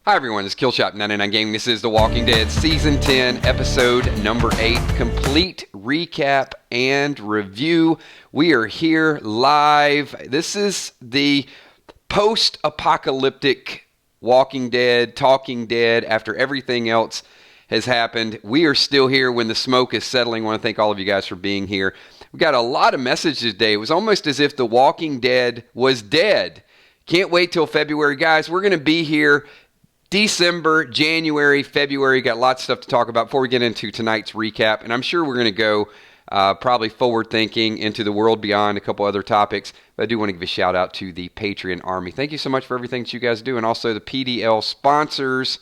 Hi everyone, it's Killshot 99 Gaming. This is The Walking Dead Season 10, Episode number 8, complete recap and review. We are here live. This is the post-apocalyptic Walking Dead, Talking Dead, after everything else has happened. We are still here when the smoke is settling. I want to thank all of you guys for being here. We got a lot of messages today. It was almost as if The Walking Dead was dead. Can't wait till February. Guys, we're going to be here December, January, February. Got lots of stuff to talk about before we get into tonight's recap. And I'm sure we're going to go probably forward thinking into the world beyond, a couple other topics. But I do want to give a shout out to the Patreon Army. Thank you so much for everything that you guys do. And also the PDL sponsors.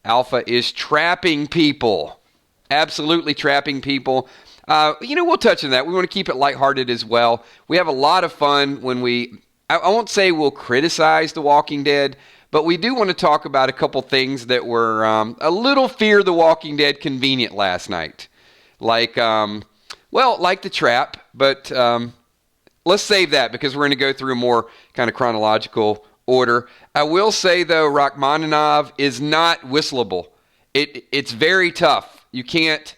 Alpha is trapping people. Absolutely trapping people. We'll touch on that. We want to keep it lighthearted as well. We have a lot of fun when I won't say we'll criticize The Walking Dead, but we do want to talk about a couple things that were a little Fear the Walking Dead convenient last night. Like the trap, but let's save that because we're going to go through a more kind of chronological order. I will say, though, Rachmaninoff is not whistleable. It's very tough. You can't...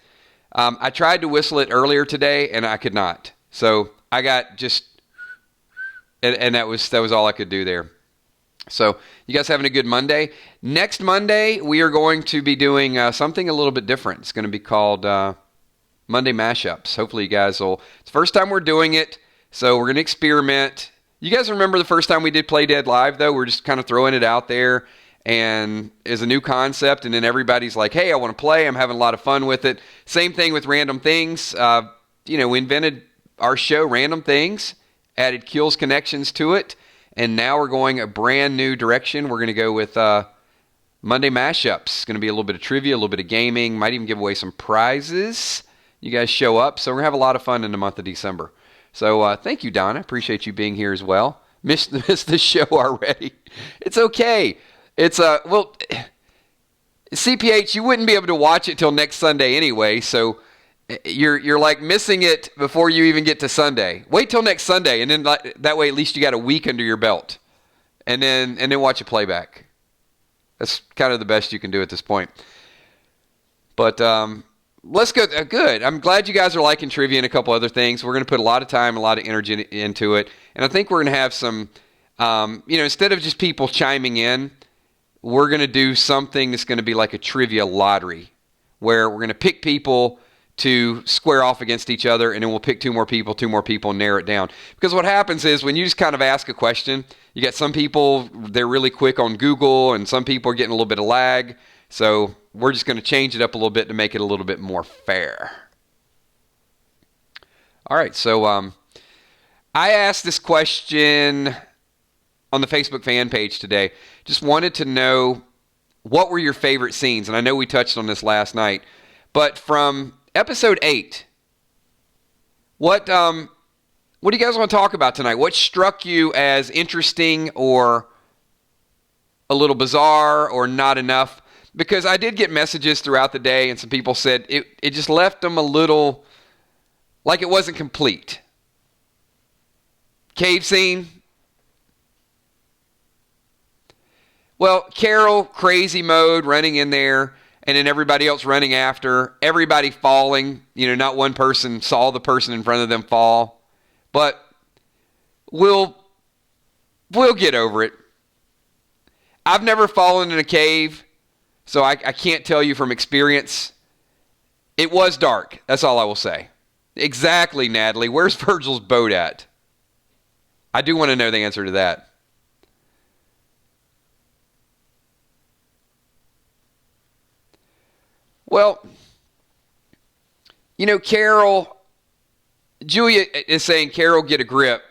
I tried to whistle it earlier today, and I could not. So I got just... And that was all I could do there. So you guys having a good Monday? Next Monday, we are going to be doing something a little bit different. It's going to be called Monday Mashups. Hopefully you guys will... It's the first time we're doing it, so we're going to experiment. You guys remember the first time we did Play Dead Live, though? We're just kind of throwing it out there, and it's a new concept, and then everybody's like, hey, I want to play. I'm having a lot of fun with it. Same thing with Random Things. We invented our show, Random Things, added Kills Connections to it. And now we're going a brand new direction. We're going to go with Monday Mashups. It's going to be a little bit of trivia, a little bit of gaming. Might even give away some prizes. You guys show up. So we're going to have a lot of fun in the month of December. So thank you, Donna. Appreciate you being here as well. Missed the show already. It's okay. It's, CPH, you wouldn't be able to watch it till next Sunday anyway. So you're like missing it before you even get to Sunday. Wait till next Sunday, and then that way at least you got a week under your belt, and then watch a playback. That's kind of the best you can do at this point. But let's go. Good. I'm glad you guys are liking trivia and a couple other things. We're going to put a lot of time, a lot of energy into it, and I think we're going to have some. Instead of just people chiming in, we're going to do something that's going to be like a trivia lottery, where we're going to pick people to square off against each other, and then we'll pick two more people, and narrow it down. Because what happens is when you just kind of ask a question, you got some people, they're really quick on Google, and some people are getting a little bit of lag. So we're just going to change it up a little bit to make it a little bit more fair. All right, so I asked this question on the Facebook fan page today. Just wanted to know, what were your favorite scenes? And I know we touched on this last night, but from Episode 8, what do you guys want to talk about tonight? What struck you as interesting or a little bizarre or not enough? Because I did get messages throughout the day, and some people said it just left them a little like it wasn't complete. Cave scene. Well, Carol, crazy mode, running in there. And then everybody else running after, everybody falling. Not one person saw the person in front of them fall. But we'll get over it. I've never fallen in a cave, so I can't tell you from experience. It was dark. That's all I will say. Exactly, Natalie. Where's Virgil's boat at? I do want to know the answer to that. Well, Julia is saying, Carol, get a grip.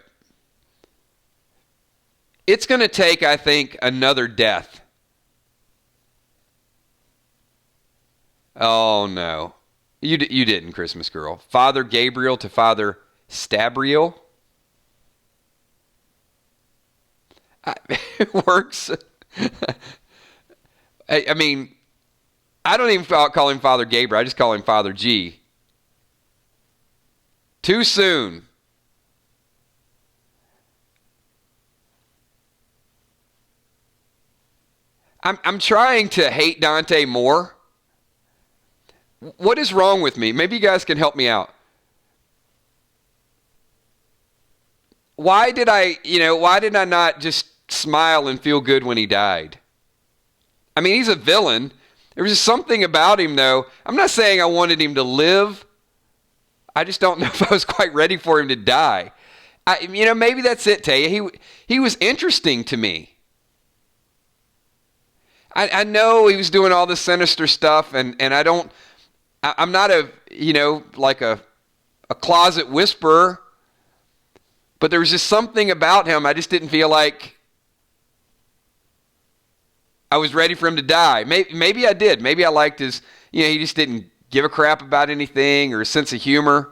It's going to take, I think, another death. Oh, no. You didn't, Christmas girl. Father Gabriel to Father Stabriel. It works. I mean... I don't even call him Father Gabriel. I just call him Father G. Too soon. I'm trying to hate Dante more. What is wrong with me? Maybe you guys can help me out. Why did I not just smile and feel good when he died? I mean, he's a villain. There was just something about him, though. I'm not saying I wanted him to live. I just don't know if I was quite ready for him to die. Maybe that's it, Taya. He was interesting to me. I know he was doing all this sinister stuff, and I'm not like a closet whisperer, but there was just something about him. I just didn't feel like I was ready for him to die. Maybe I did. Maybe I liked his, he just didn't give a crap about anything, or a sense of humor.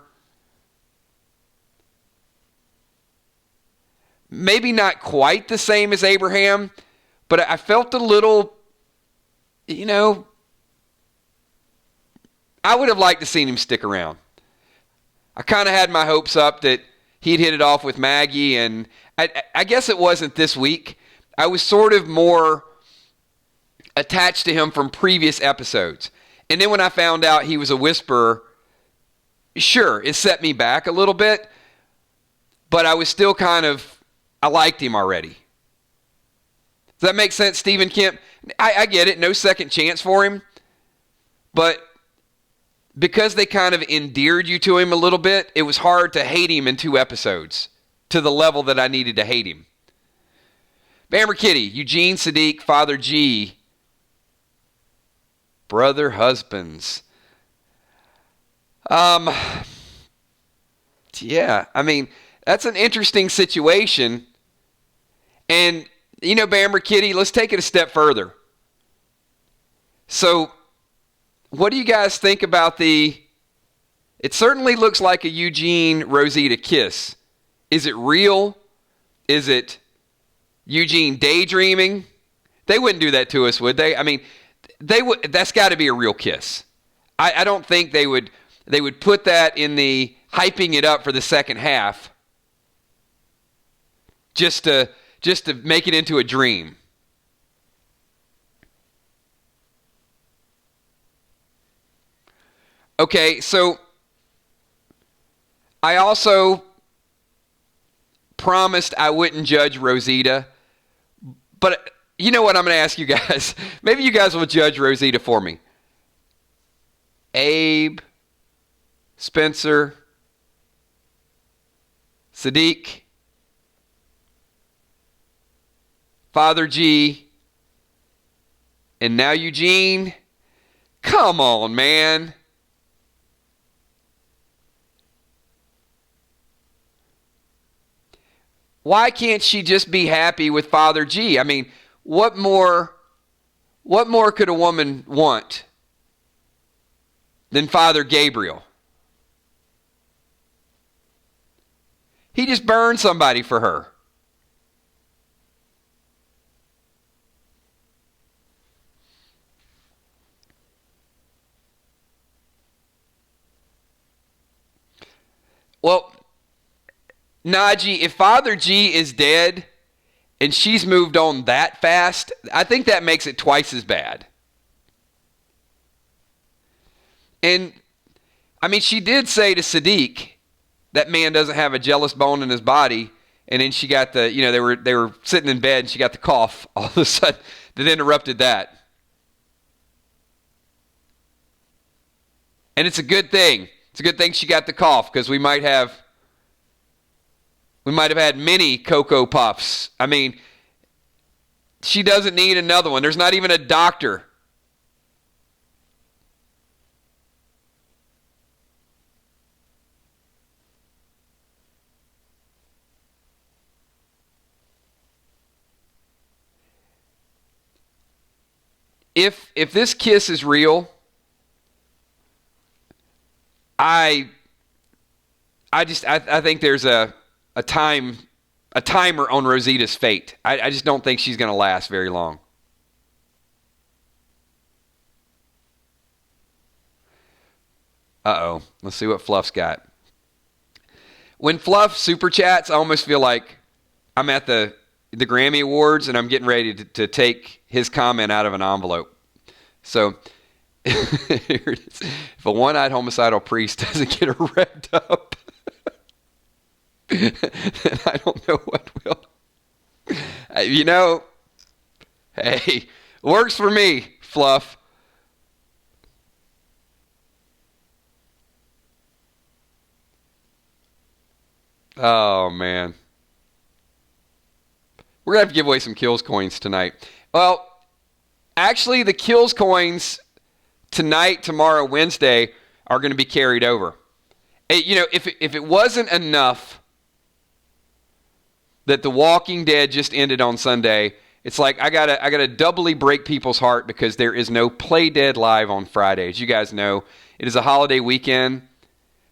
Maybe not quite the same as Abraham, but I felt a little, I would have liked to seen him stick around. I kind of had my hopes up that he'd hit it off with Maggie, and I guess it wasn't this week. I was sort of more attached to him from previous episodes. And then when I found out he was a whisperer, sure, it set me back a little bit, but I was still I liked him already. Does that make sense, Stephen Kemp? I get it, no second chance for him, but because they kind of endeared you to him a little bit, it was hard to hate him in 2 episodes to the level that I needed to hate him. Bamber Kitty, Eugene, Sadiq, Father G, brother husbands. Yeah, I mean, that's an interesting situation. And, Bamber Kitty, let's take it a step further. So, what do you guys think about it certainly looks like a Eugene-Rosita kiss. Is it real? Is it Eugene daydreaming? They wouldn't do that to us, would they? I mean, they would. That's got to be a real kiss. I don't think they would put that in the hyping it up for the second half just to make it into a dream. Okay, so I also promised I wouldn't judge Rosita, but you know what I'm going to ask you guys? Maybe you guys will judge Rosita for me. Abe, Spencer, Sadiq, Father G, and now Eugene. Come on, man. Why can't she just be happy with Father G? I mean, what more could a woman want than Father Gabriel? He just burned somebody for her. Well, Najee, if Father G is dead and she's moved on that fast, I think that makes it twice as bad. And, I mean, she did say to Sadiq, that man doesn't have a jealous bone in his body, and then she got they were sitting in bed and she got the cough all of a sudden that interrupted that. And it's a good thing. It's a good thing she got the cough, because we might have had many Cocoa Puffs. I mean, she doesn't need another one. There's not even a doctor. If this kiss is real, I think there's a timer on Rosita's fate. I just don't think she's going to last very long. Uh-oh. Let's see what Fluff's got. When Fluff super chats, I almost feel like I'm at the the Grammy Awards, and I'm getting ready to take his comment out of an envelope. So here it is. If a one-eyed homicidal priest doesn't get revved up, then I don't know what will. Hey, works for me, Fluff. Oh, man. We're going to have to give away some Kills coins tonight. Well, actually, the Kills coins tonight, tomorrow, Wednesday are going to be carried over. If it wasn't enough that The Walking Dead just ended on Sunday, it's like I gotta doubly break people's heart because there is no Play Dead Live on Friday. As you guys know, it is a holiday weekend,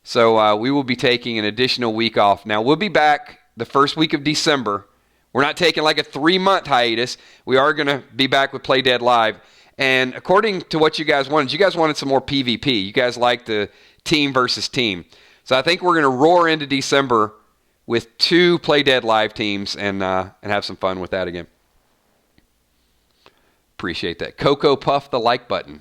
so we will be taking an additional week off. Now, we'll be back the first week of December. We're not taking like a 3-month hiatus. We are going to be back with Play Dead Live. And according to what you guys wanted some more PvP. You guys like the team versus team. So I think we're going to roar into December with 2 Play Dead Live teams and have some fun with that again. Appreciate that. Cocoa Puff the like button.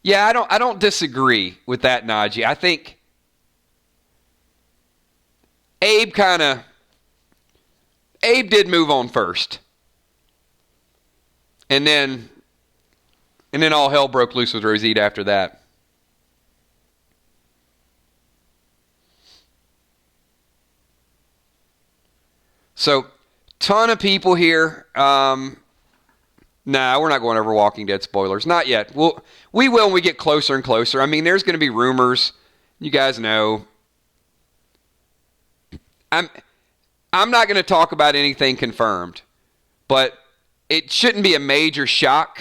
Yeah, I don't disagree with that, Najee. I think Abe did move on first. And then all hell broke loose with Rosita after that. So, ton of people here. Nah, we're not going over Walking Dead spoilers. Not yet. We will when we get closer and closer. I mean, there's going to be rumors. You guys know. I'm not going to talk about anything confirmed, but it shouldn't be a major shock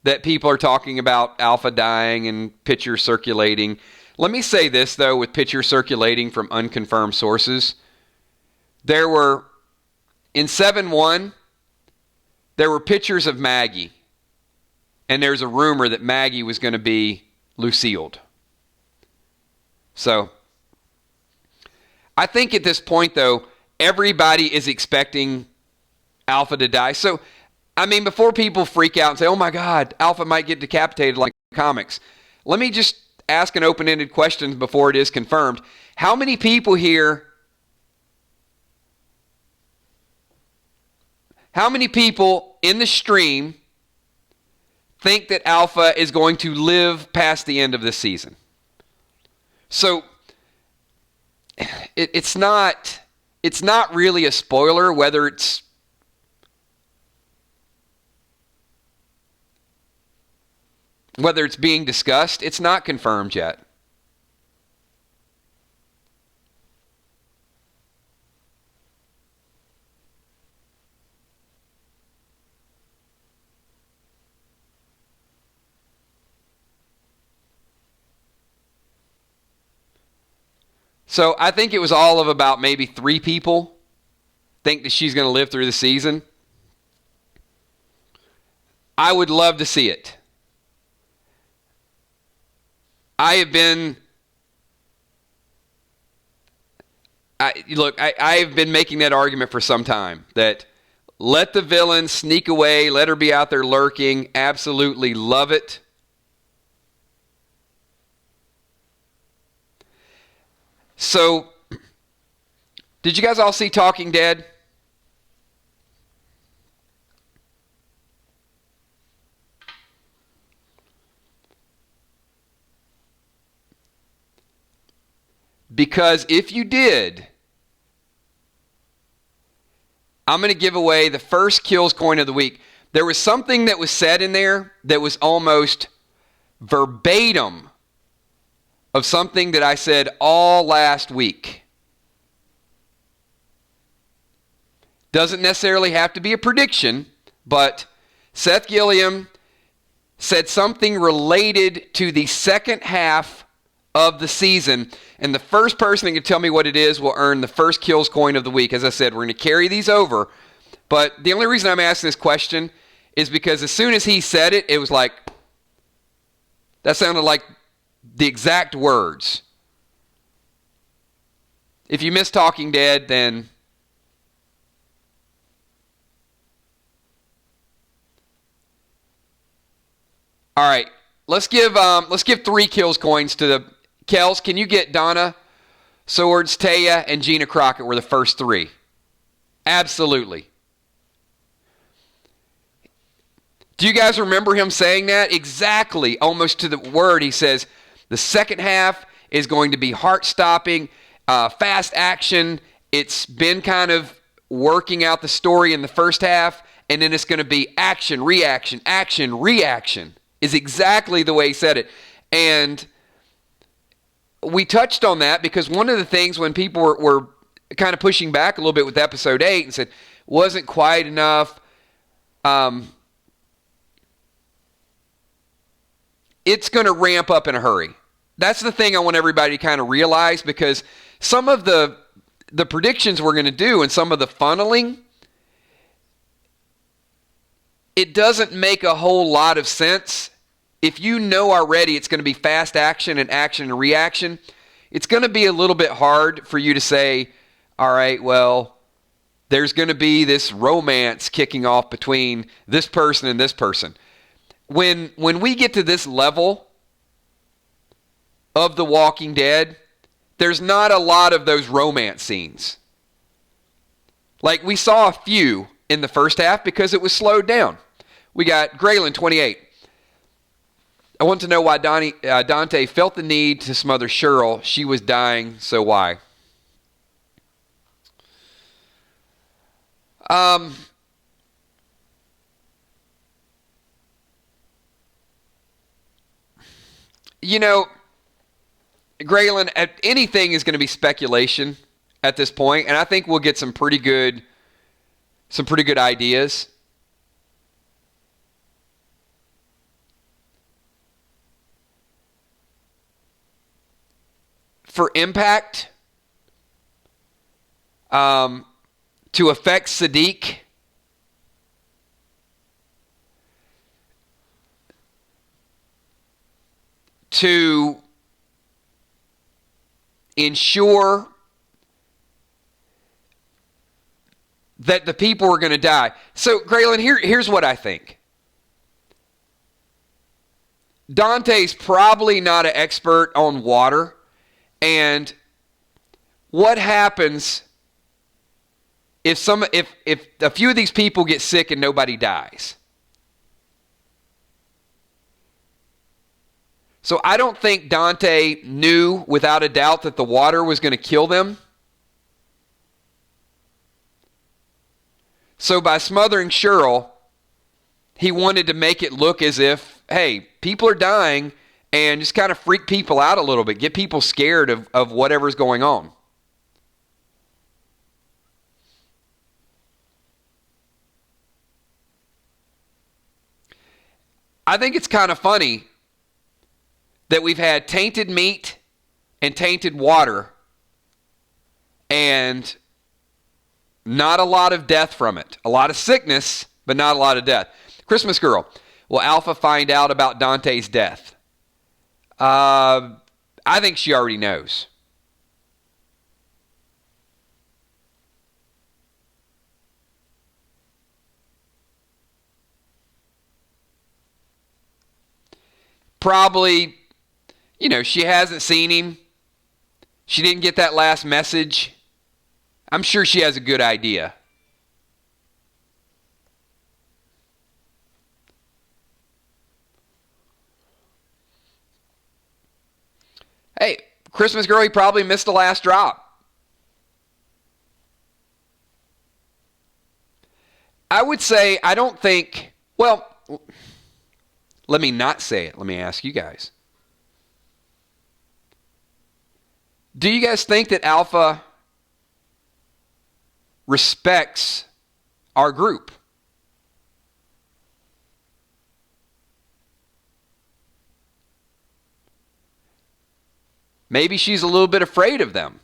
that people are talking about Alpha dying and pictures circulating. Let me say this, though, with pictures circulating from unconfirmed sources. There were, in 7-1, there were pictures of Maggie, and there's a rumor that Maggie was going to be Lucille'd. So, I think at this point, though, everybody is expecting Alpha to die. So, I mean, before people freak out and say, oh my God, Alpha might get decapitated like comics, let me just ask an open-ended question before it is confirmed. How many people here, how many people in the stream think that Alpha is going to live past the end of this season? So, it's not really a spoiler whether it's being discussed. It's not confirmed yet. So I think it was all of about maybe 3 people think that she's going to live through the season. I would love to see it. I've been making that argument for some time, that let the villain sneak away, let her be out there lurking, absolutely love it. So, did you guys all see Talking Dead? Because if you did, I'm going to give away the first Kills coin of the week. There was something that was said in there that was almost verbatim of something that I said all last week. Doesn't necessarily have to be a prediction, but Seth Gilliam said something related to the second half of the season, and the first person that can tell me what it is will earn the first Kills coin of the week. As I said, we're going to carry these over, but the only reason I'm asking this question is because as soon as he said it, it was like, that sounded like the exact words. If you miss Talking Dead, then all right. Let's give 3 kills coins to the Kels. Can you get Donna Swords, Taya, and Gina Crockett were the first 3? Absolutely. Do you guys remember him saying that? Exactly, almost to the word. He says, the second half is going to be heart-stopping, fast action. It's been kind of working out the story in the first half, and then it's going to be action, reaction, is exactly the way he said it. And we touched on that because one of the things when people were kind of pushing back a little bit with episode 8 and said, wasn't quite enough, it's going to ramp up in a hurry. That's the thing I want everybody to kind of realize, because some of the predictions we're going to do and some of the funneling, it doesn't make a whole lot of sense. If you know already it's going to be fast action and reaction, it's going to be a little bit hard for you to say, all right, well, there's going to be this romance kicking off between this person and this person. When we get to this level of The Walking Dead, there's not a lot of those romance scenes. Like, we saw a few in the first half because it was slowed down. We got Graylin, 28. I want to know why Dante felt the need to smother Cheryl. She was dying, so why? You know, Graylin, anything is going to be speculation at this point, and I think we'll get some pretty good ideas. For impact, to affect Sadiq, to ensure that the people are going to die. So, Graylin, here's what I think. Dante's probably not an expert on water. And what happens if a few of these people get sick and nobody dies? So I don't think Dante knew without a doubt that the water was going to kill them. So by smothering Cheryl, he wanted to make it look as if, hey, people are dying, and just kind of freak people out a little bit, get people scared of whatever's going on. I think it's kind of funny that we've had tainted meat and tainted water and not a lot of death from it. A lot of sickness, but not a lot of death. Christmas Girl, will Alpha find out about Dante's death? I think she already knows. Probably, she hasn't seen him. She didn't get that last message. I'm sure she has a good idea. Hey, Christmas Girl, he probably missed the last drop. I would say, I don't think, well, let me not say it. Let me ask you guys. Do you guys think that Alpha respects our group? Maybe she's a little bit afraid of them.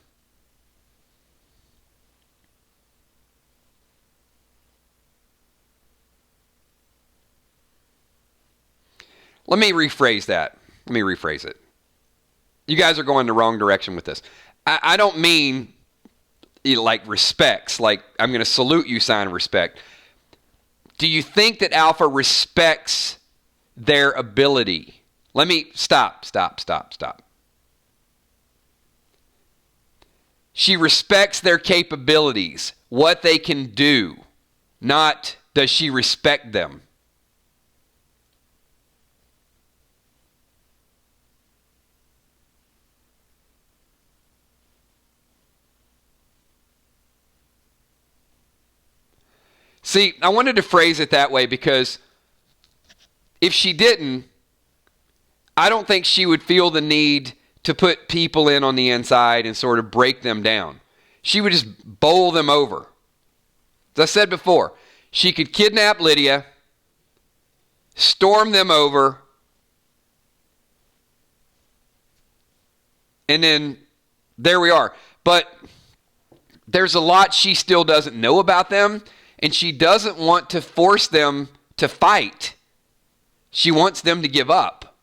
Let me rephrase that. Let me rephrase it. You guys are going the wrong direction with this. I don't mean like respects, like I'm going to salute you sign of respect. Do you think that Alpha respects their ability? Let me stop. She respects their capabilities, what they can do, not does she respect them. See, I wanted to phrase it that way because if she didn't, I don't think she would feel the need to put people in on the inside and sort of break them down. She would just bowl them over. As I said before, she could kidnap Lydia, storm them over, and then there we are. But there's a lot she still doesn't know about them, and she doesn't want to force them to fight. She wants them to give up.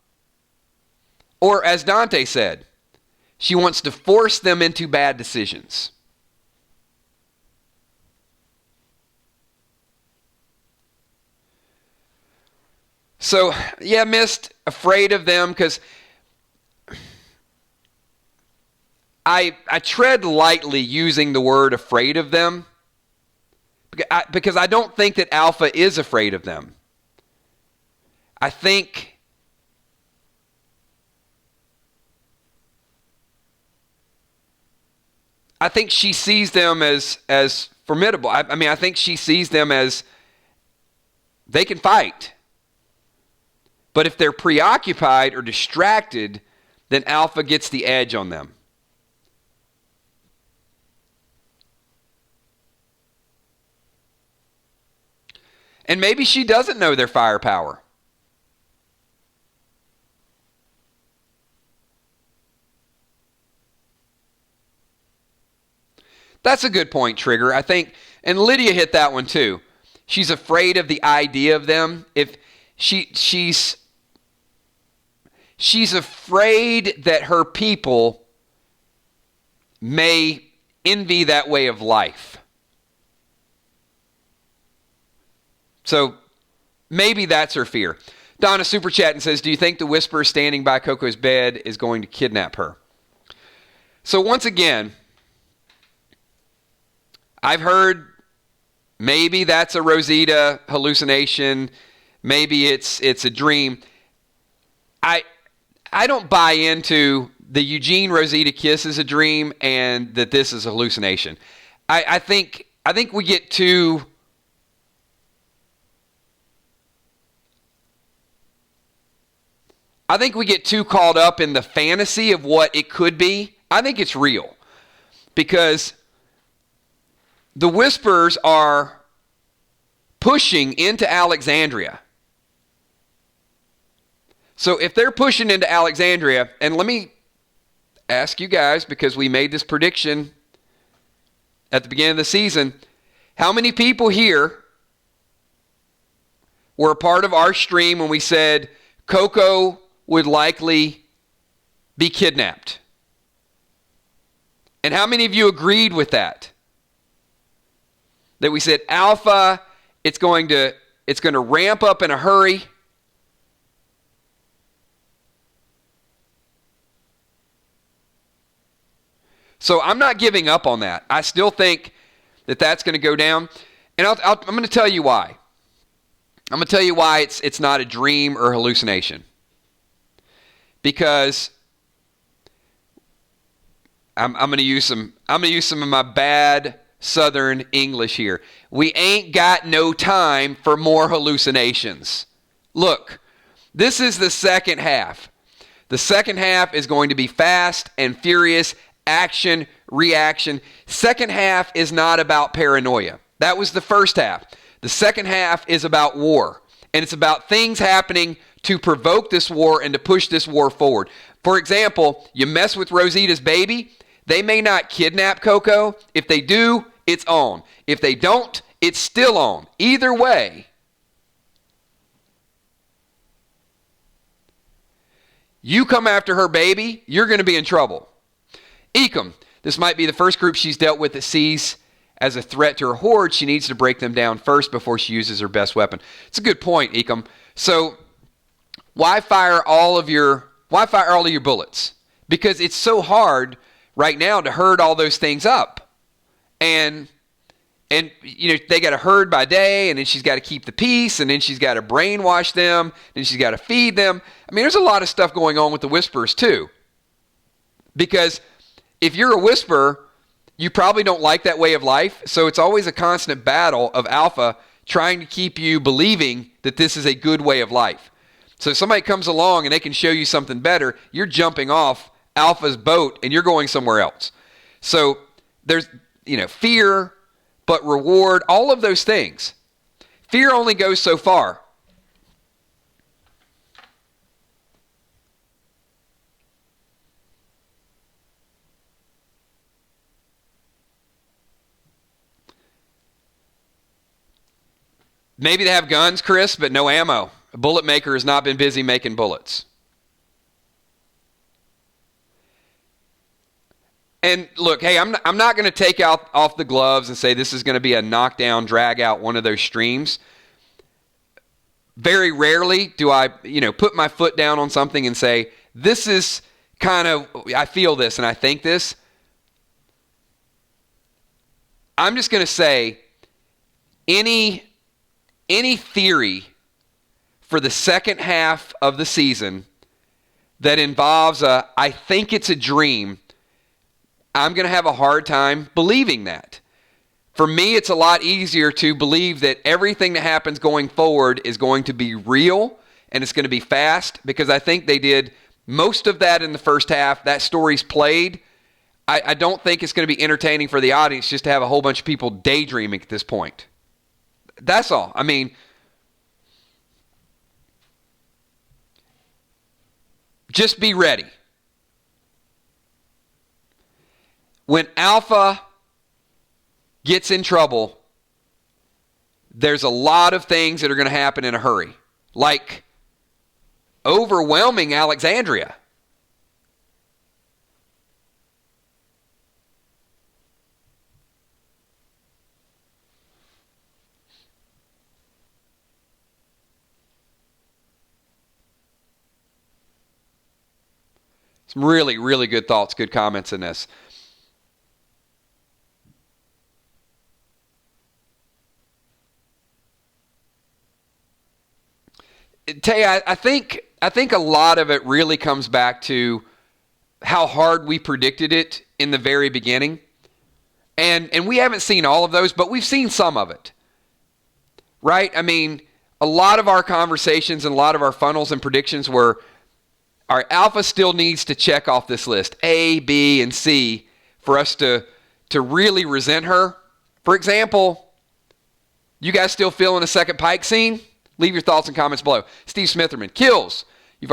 Or as Dante said, she wants to force them into bad decisions. So, yeah, Mist, afraid of them because I tread lightly using the word afraid of them because I don't think that Alpha is afraid of them. I think she sees them as formidable. I mean, I think she sees them as they can fight. But if they're preoccupied or distracted, then Alpha gets the edge on them. And maybe she doesn't know their firepower. That's a good point, Trigger. I think, and Lydia hit that one too. She's afraid of the idea of them. If she's afraid that her people may envy that way of life. So maybe that's her fear. Donna super chat and says, do you think the Whisperer standing by Coco's bed is going to kidnap her? So once again, I've heard maybe that's a Rosita hallucination. Maybe it's a dream. I don't buy into the Eugene Rosita kiss is a dream and that this is a hallucination. I think we get too caught up in the fantasy of what it could be. I think it's real because the Whisperers are pushing into Alexandria. So if they're pushing into Alexandria, and let me ask you guys, because we made this prediction at the beginning of the season, how many people here were a part of our stream when we said Coco would likely be kidnapped? And how many of you agreed with that? That we said Alpha, it's going to ramp up in a hurry. So I'm not giving up on that. I still think that that's going to go down. And I'm going to tell you why. I'm going to tell you why it's not a dream or hallucination. Because I'm going to use some of my bad Southern English here. We ain't got no time for more hallucinations. Look, this is the second half. The second half is going to be fast and furious, action, reaction. Second half is not about paranoia. That was the first half. The second half is about war. And it's about things happening to provoke this war and to push this war forward. For example, you mess with Rosita's baby, they may not kidnap Coco. If they do, it's on. If they don't, it's still on. Either way, You come after her baby, you're going to be in trouble. Ecom, this might be the first group she's dealt with that sees as a threat to her horde. She needs to break them down first before she uses her best weapon. It's a good point, Ecom. So why fire all of your bullets? Because it's so hard right now to herd all those things up. And they got to herd by day, and then she's got to keep the peace, and then she's got to brainwash them, then she's got to feed them. I mean, there's a lot of stuff going on with the Whisperers too. Because if you're a Whisperer, you probably don't like that way of life, so it's always a constant battle of Alpha trying to keep you believing that this is a good way of life. So if somebody comes along and they can show you something better, you're jumping off Alpha's boat and you're going somewhere else. So there's, fear, but reward, all of those things. Fear only goes so far. Maybe they have guns, Chris, but no ammo. A bullet maker has not been busy making bullets. And look, hey, I'm not going to take off the gloves and say this is going to be a knockdown, drag out one of those streams. Very rarely do I, put my foot down on something and say, this is kind of, I feel this and I think this. I'm just going to say any theory for the second half of the season that involves I think it's a dream, I'm going to have a hard time believing that. For me, it's a lot easier to believe that everything that happens going forward is going to be real and it's going to be fast, because I think they did most of that in the first half. That story's played. I don't think it's going to be entertaining for the audience just to have a whole bunch of people daydreaming at this point. That's all. I mean, just be ready. When Alpha gets in trouble, there's a lot of things that are going to happen in a hurry, like overwhelming Alexandria. Some really, really good thoughts, good comments in this. Tay, I think a lot of it really comes back to how hard we predicted it in the very beginning. And we haven't seen all of those, but we've seen some of it. Right? I mean, a lot of our conversations and a lot of our funnels and predictions were, our Alpha still needs to check off this list, A, B, and C, for us to really resent her. For example, you guys still feeling a second Pike scene? Leave your thoughts and comments below. Steve Smitherman, kills. Have you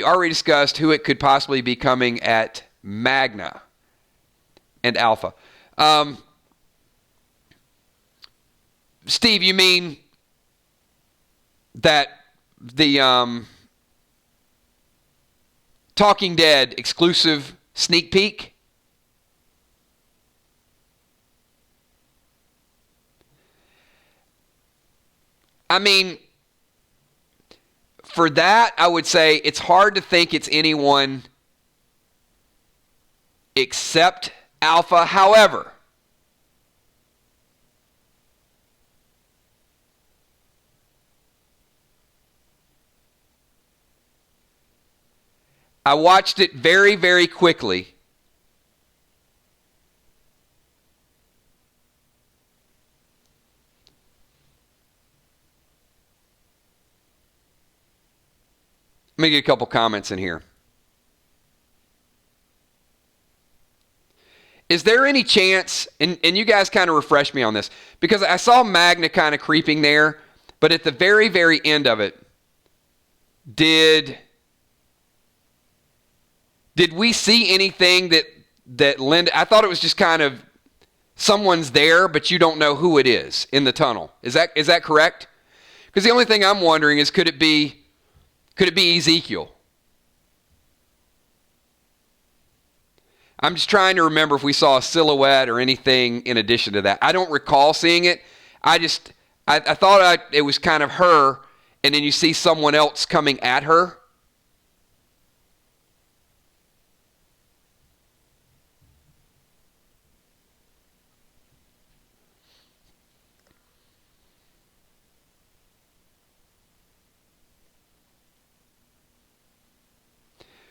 already discussed who it could possibly be coming at Magne and Alpha? Steve, you mean that the Talking Dead exclusive sneak peek? I mean, for that, I would say it's hard to think it's anyone except Alpha. However, I watched it very, very quickly. Let me get a couple comments in here. Is there any chance, and you guys kind of refresh me on this, because I saw Magne kind of creeping there, but at the very, very end of it, did we see anything that lend? I thought it was just kind of someone's there, but you don't know who it is in the tunnel. Is that correct? Because the only thing I'm wondering is, could it be Could it be Ezekiel? I'm just trying to remember if we saw a silhouette or anything in addition to that. I don't recall seeing it. I thought it was kind of her, and then you see someone else coming at her.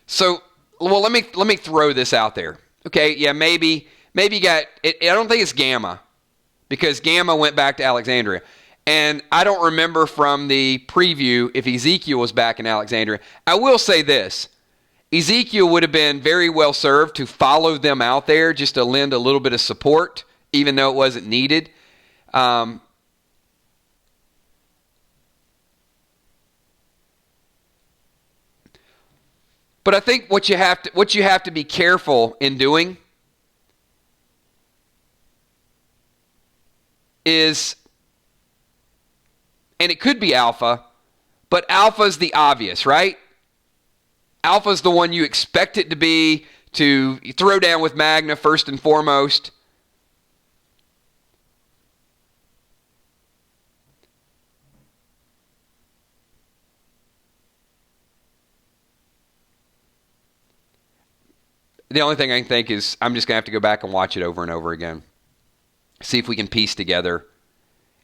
So, well, let me throw this out there. Okay, yeah, maybe you got it. I don't think it's Gamma, because Gamma went back to Alexandria. And I don't remember from the preview if Ezekiel was back in Alexandria. I will say this. Ezekiel would have been very well served to follow them out there just to lend a little bit of support, even though it wasn't needed. But I think what you have to be careful in doing is, and it could be Alpha, but Alpha's the obvious, right? Alpha's the one you expect it to be, to throw down with Magne first and foremost. The only thing I can think is I'm just going to have to go back and watch it over and over again. See if we can piece together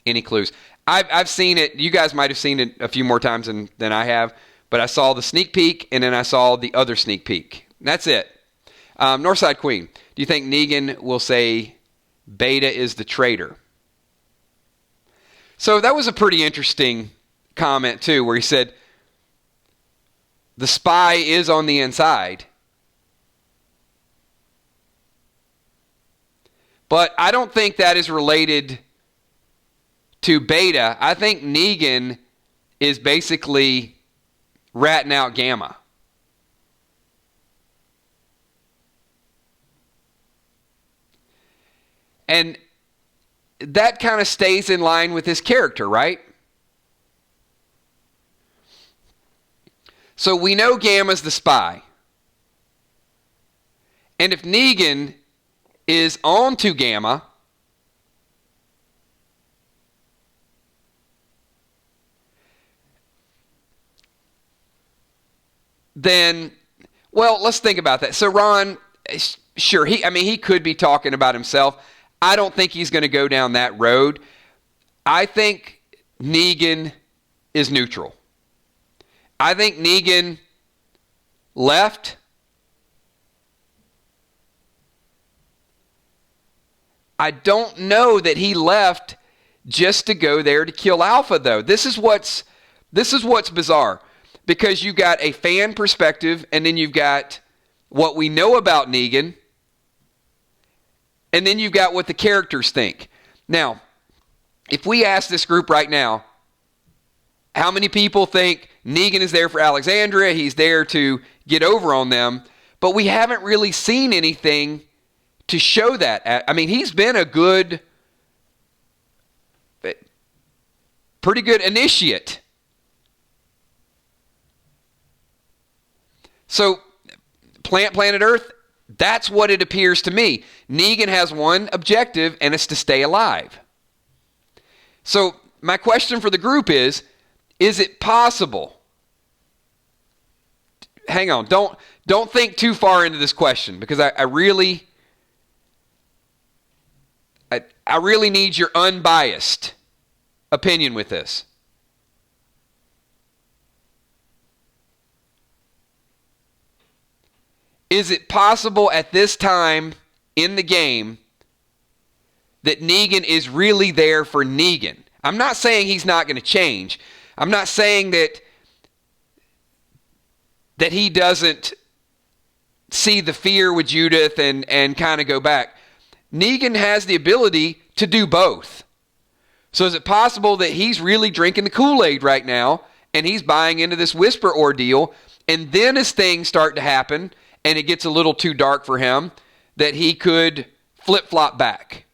any clues. I've seen it. You guys might have seen it a few more times than I have. But I saw the sneak peek, and then I saw the other sneak peek. That's it. Northside Queen, do you think Negan will say Beta is the traitor? So that was a pretty interesting comment, too, where he said the spy is on the inside. But I don't think that is related to Beta. I think Negan is basically ratting out Gamma. And that kind of stays in line with his character, right? So we know Gamma's the spy. And if Negan is on to Gamma, then, well, let's think about that. So Ron, sure, he could be talking about himself. I don't think he's going to go down that road. I think Negan is neutral. I think Negan left. I don't know that he left just to go there to kill Alpha, though. This is what's bizarre. Because you've got a fan perspective, and then you've got what we know about Negan, and then you've got what the characters think. Now, if we ask this group right now, how many people think Negan is there for Alexandria, he's there to get over on them, but we haven't really seen anything to show that. I mean, he's been a pretty good initiate. So, Planet Earth, that's what it appears to me. Negan has one objective, and it's to stay alive. So, my question for the group is it possible? Hang on, don't think too far into this question, because I really need your unbiased opinion with this. Is it possible at this time in the game that Negan is really there for Negan? I'm not saying he's not going to change. I'm not saying that he doesn't see the fear with Judith and kind of go back. Negan has the ability to do both. So is it possible that he's really drinking the Kool-Aid right now and he's buying into this Whisper ordeal, and then as things start to happen and it gets a little too dark for him, that he could flip-flop back?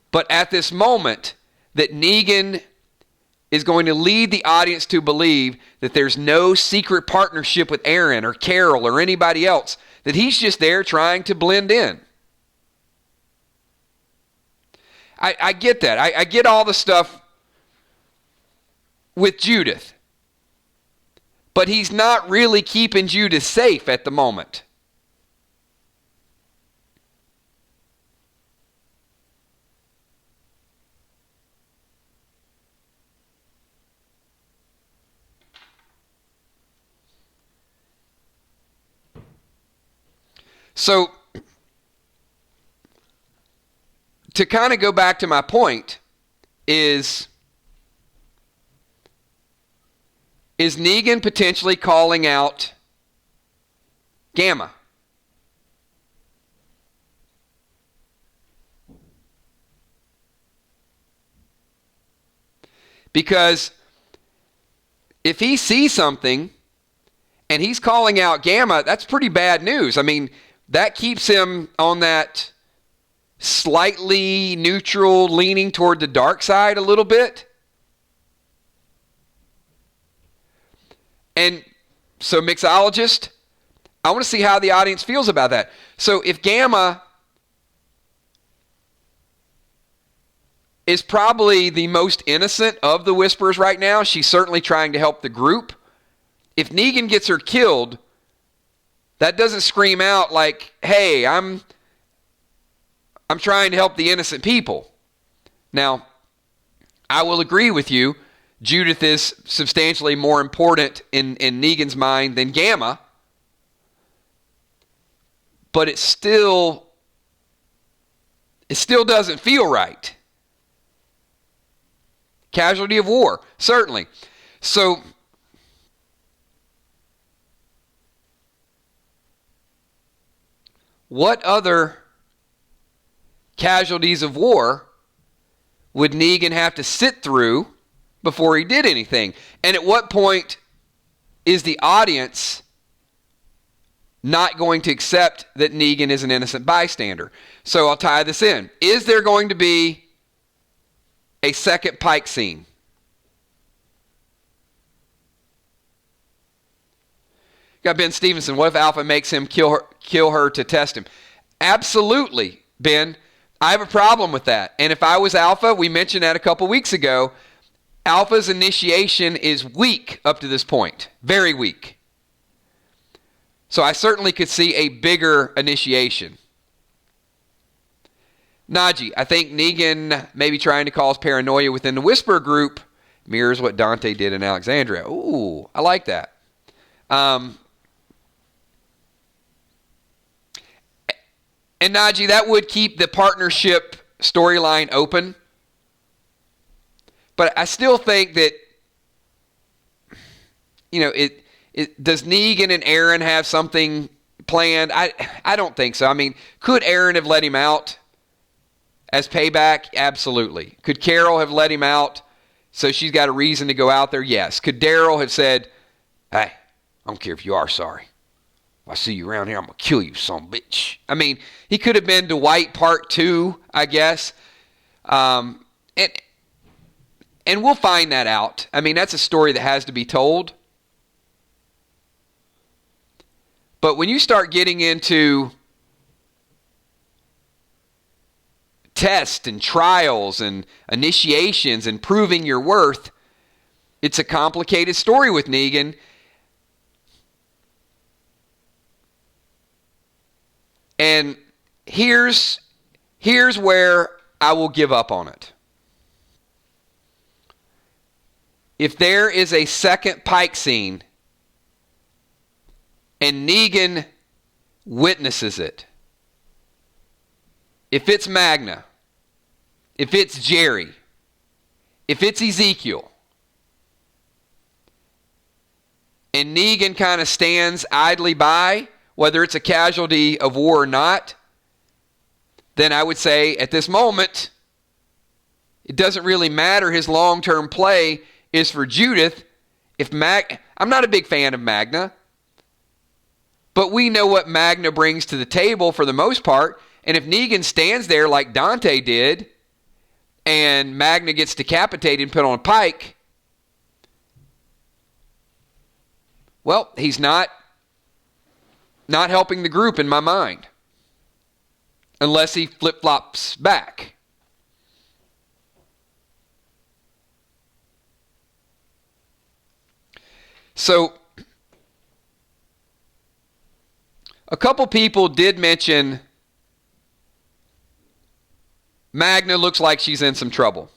But at this moment, that Negan is going to lead the audience to believe that there's no secret partnership with Aaron or Carol or anybody else, that he's just there trying to blend in. I get that. I get all the stuff with Judith. But he's not really keeping Judith safe at the moment. So, to kind of go back to my point, is Negan potentially calling out Gamma? Because if he sees something and he's calling out Gamma, that's pretty bad news. I mean, that keeps him on that slightly neutral, leaning toward the dark side a little bit. And so, mixologist, I want to see how the audience feels about that. So if Gamma is probably the most innocent of the Whisperers right now, she's certainly trying to help the group. If Negan gets her killed, that doesn't scream out like, hey, I'm trying to help the innocent people. Now, I will agree with you. Judith is substantially more important in Negan's mind than Gamma. But it still doesn't feel right. Casualty of war, certainly. So, what other casualties of war would Negan have to sit through before he did anything? And at what point is the audience not going to accept that Negan is an innocent bystander? So I'll tie this in. Is there going to be a second Pike scene? Got Ben Stevenson. What if Alpha makes him kill her to test him? Absolutely, Ben. I have a problem with that. And if I was Alpha, we mentioned that a couple weeks ago, Alpha's initiation is weak up to this point. Very weak. So I certainly could see a bigger initiation. Najee, I think Negan maybe trying to cause paranoia within the Whisperer group mirrors what Dante did in Alexandria. Ooh, I like that. And Najee, that would keep the partnership storyline open. But I still think that, does Negan and Aaron have something planned? I don't think so. I mean, could Aaron have let him out as payback? Absolutely. Could Carol have let him out so she's got a reason to go out there? Yes. Could Daryl have said, hey, I don't care if you are sorry. If I see you around here, I'm going to kill you, son bitch. I mean, he could have been Dwight Part 2, I guess. And we'll find that out. I mean, that's a story that has to be told. But when you start getting into tests and trials and initiations and proving your worth, it's a complicated story with Negan. And here's where I will give up on it. If there is a second Pike scene and Negan witnesses it, if it's Magne, if it's Jerry, if it's Ezekiel, and Negan kind of stands idly by, whether it's a casualty of war or not, then I would say at this moment, it doesn't really matter. His long-term play is for Judith. I'm not a big fan of Magne, but we know what Magne brings to the table for the most part. And if Negan stands there like Dante did, and Magne gets decapitated and put on a pike, Well, he's not helping the group in my mind. Unless he flip-flops back. So, a couple people did mention Magne looks like she's in some trouble.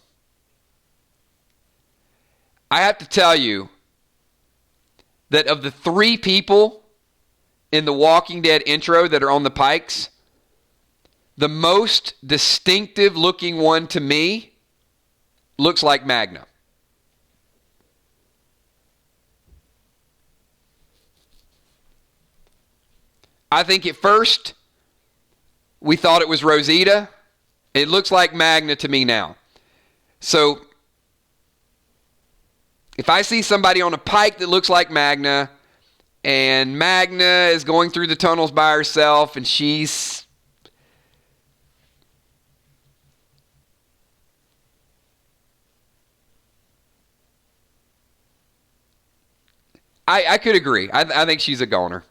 I have to tell you that of the 3 people in the Walking Dead intro that are on the pikes, the most distinctive looking one to me looks like Magne. I think at first we thought it was Rosita. It looks like Magne to me now. So if I see somebody on a pike that looks like Magne, and Magne is going through the tunnels by herself, and she's I could agree. I think she's a goner.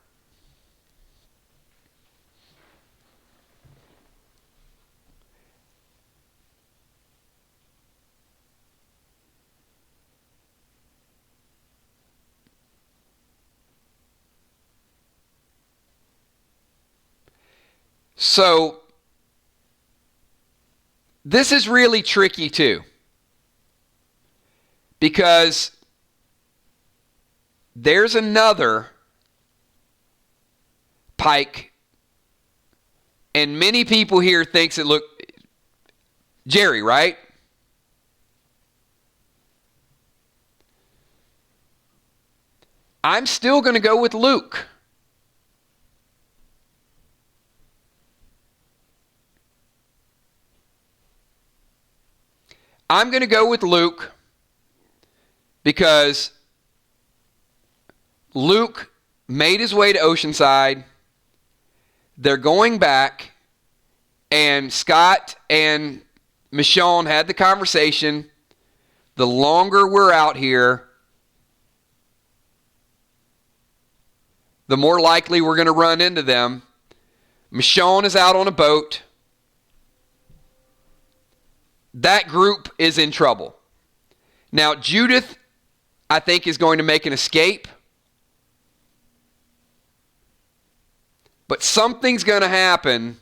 So, this is really tricky too. Because there's another pike, and many people here thinks it looked Jerry, right? I'm still going to go with Luke. I'm going to go with Luke because Luke made his way to Oceanside. They're going back, and Scott and Michonne had the conversation. The longer we're out here, the more likely we're going to run into them. Michonne is out on a boat. That group is in trouble. Now, Judith, I think, is going to make an escape. But something's going to happen.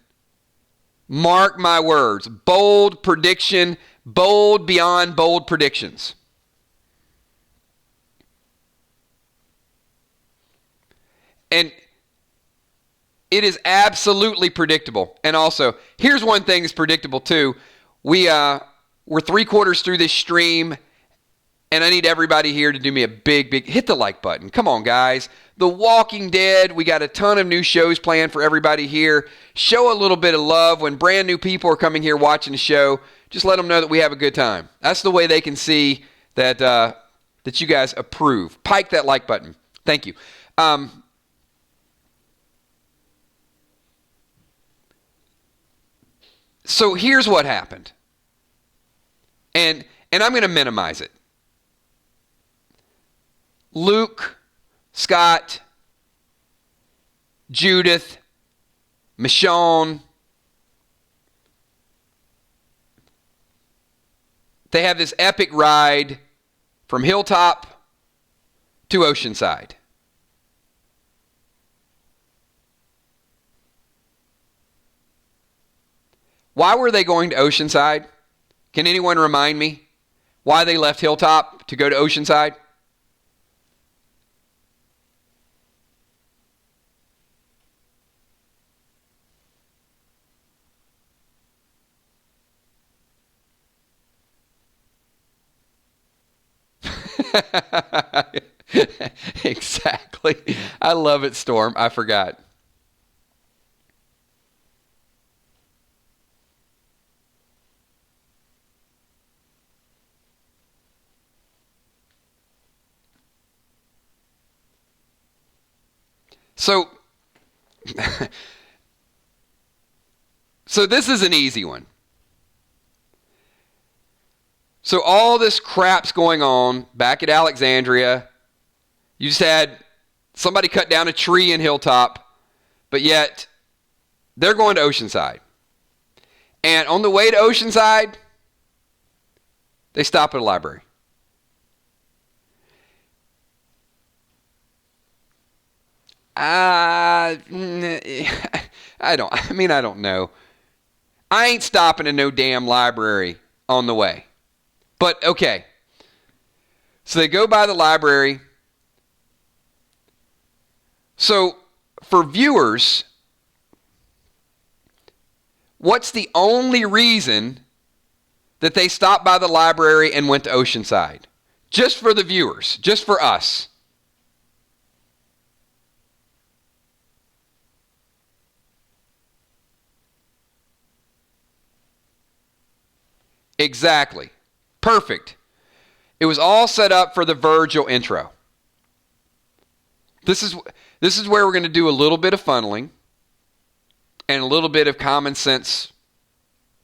Mark my words. Bold prediction, bold beyond bold predictions. And it is absolutely predictable. And also, here's one thing that's predictable too. We're 3/4 through this stream, and I need everybody here to do me a big, hit the like button. Come on, guys. The Walking Dead, we got a ton of new shows planned for everybody here. Show a little bit of love when brand new people are coming here watching the show. Just let them know that we have a good time. That's the way they can see that that you guys approve. Pike that like button. Thank you. So here's what happened. And I'm going to minimize it. Luke, Scott, Judith, Michonne, they have this epic ride from Hilltop to Oceanside. Why were they going to Oceanside? Can anyone remind me why they left Hilltop to go to Oceanside? Exactly. I love it, Storm. I forgot. So this is an easy one. So all this crap's going on back at Alexandria. You just had Somebody cut down a tree in Hilltop, but yet they're going to Oceanside. And on the way to Oceanside, they stop at a library. I don't know. I ain't stopping in no damn library on the way. But okay. So they go by the library. So for viewers, what's the only reason that they stopped by the library and went to Oceanside? Just for the viewers, just for us. Exactly. Perfect. It was all set up for the Virgil intro. This is where we're going to do a little bit of funneling and a little bit of common sense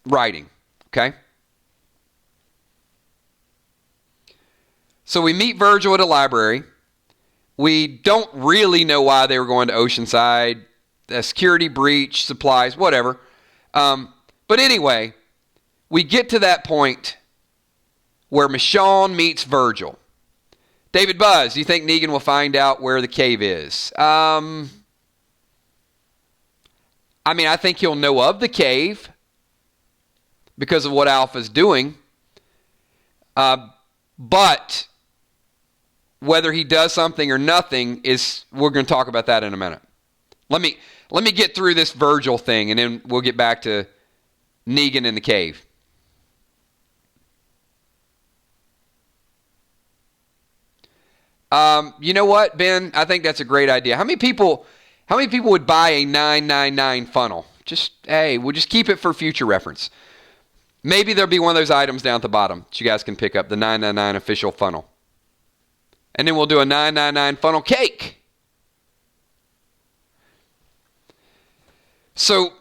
writing. Okay? So we meet Virgil at a library. We don't really know why they were going to Oceanside. A security breach, supplies, whatever. But anyway, we get to that point where Michonne meets Virgil. David Buzz, do you think Negan will find out where the cave is? I think he'll know of the cave because of what Alpha's doing. But whether he does something or nothing we're going to talk about that in a minute. Let me get through this Virgil thing, and then we'll get back to Negan in the cave. You know what, Ben? I think that's a great idea. How many people would buy a 999 funnel? We'll just keep it for future reference. Maybe there'll be one of those items down at the bottom that you guys can pick up, the 999 official funnel. And then we'll do a 999 funnel cake. So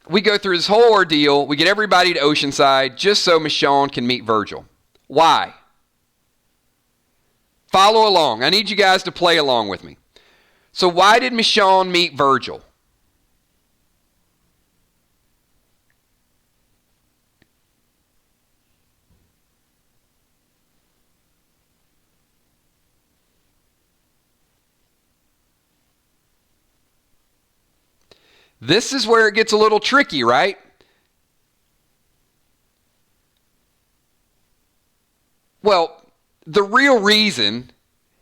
we go through this whole ordeal. We get everybody to Oceanside just so Michonne can meet Virgil. Why? Follow along. I need you guys to play along with me. So why did Michonne meet Virgil? This is where it gets a little tricky, right? Well, the real reason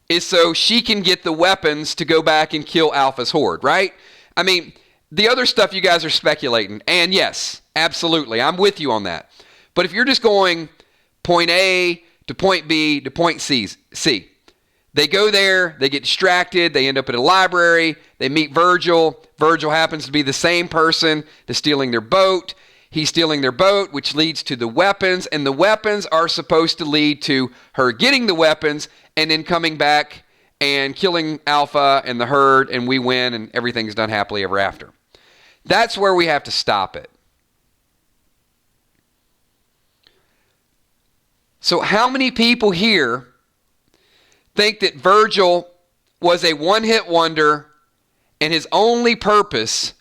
is so she can get the weapons to go back and kill Alpha's horde, right? The other stuff you guys are speculating, and yes, absolutely, I'm with you on that. But if you're just going point A to point B to point C, they go there, they get distracted, they end up at a library, they meet Virgil. Virgil happens to be the same person that's stealing their boat. He's stealing their boat, which leads to the weapons, and the weapons are supposed to lead to her getting the weapons and then coming back and killing Alpha and the herd, and we win, and everything's done happily ever after. That's where we have to stop it. So how many people here think that Virgil was a one-hit wonder and his only purpose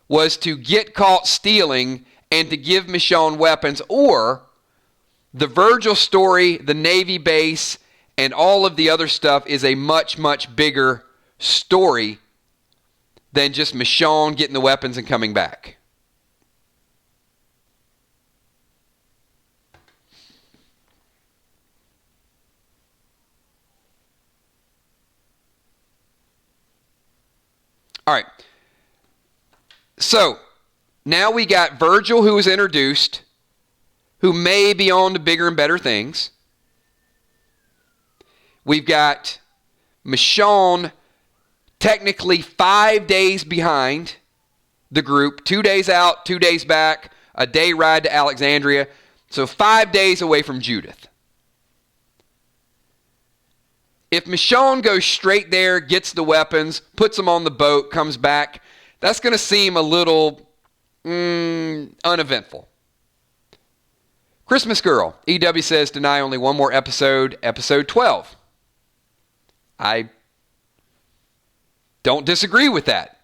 was to get caught stealing and to give Michonne weapons, or the Virgil story, the Navy base, and all of the other stuff is a much, much bigger story than just Michonne getting the weapons and coming back? All right. So, now we got Virgil, who was introduced, who may be on to bigger and better things. We've got Michonne, technically 5 days behind the group. 2 days out, 2 days back, a day ride to Alexandria. So 5 days away from Judith. If Michonne goes straight there, gets the weapons, puts them on the boat, comes back, that's going to seem a little uneventful. Christmas Girl, EW says, deny only one more episode, episode 12. Don't disagree with that.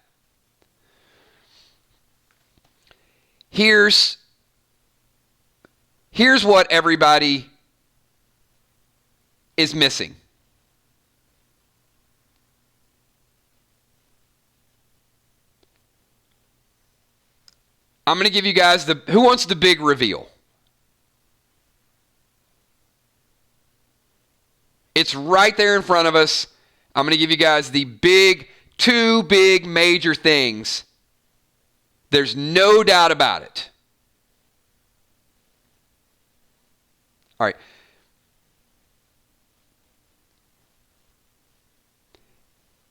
Here's what everybody is missing. I'm going to give you guys who wants the big reveal? It's right there in front of us. I'm going to give you guys two big major things. There's no doubt about it. All right.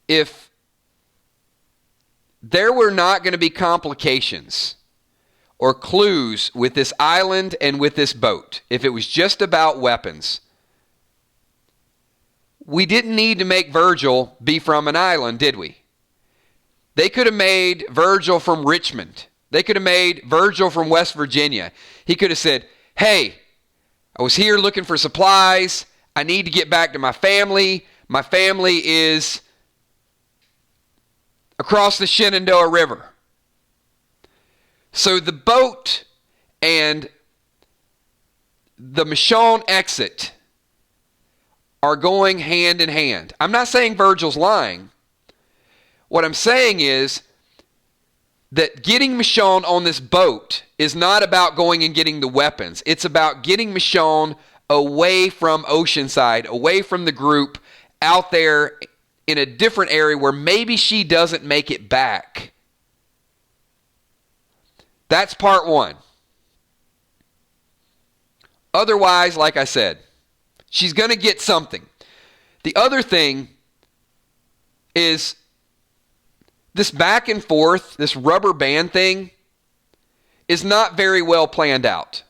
If there were not going to be complications or clues with this island and with this boat, if it was just about weapons, we didn't need to make Virgil be from an island, did we? They could have made Virgil from Richmond. They could have made Virgil from West Virginia. He could have said, hey, I was here looking for supplies. I need to get back to my family. My family is across the Shenandoah River. So the boat and the Michonne exit are going hand in hand. I'm not saying Virgil's lying. What I'm saying is that getting Michonne on this boat is not about going and getting the weapons. It's about getting Michonne away from Oceanside, away from the group, out there in a different area where maybe she doesn't make it back. That's part one. Otherwise, like I said, she's going to get something. The other thing is this back and forth, this rubber band thing, is not very well planned out.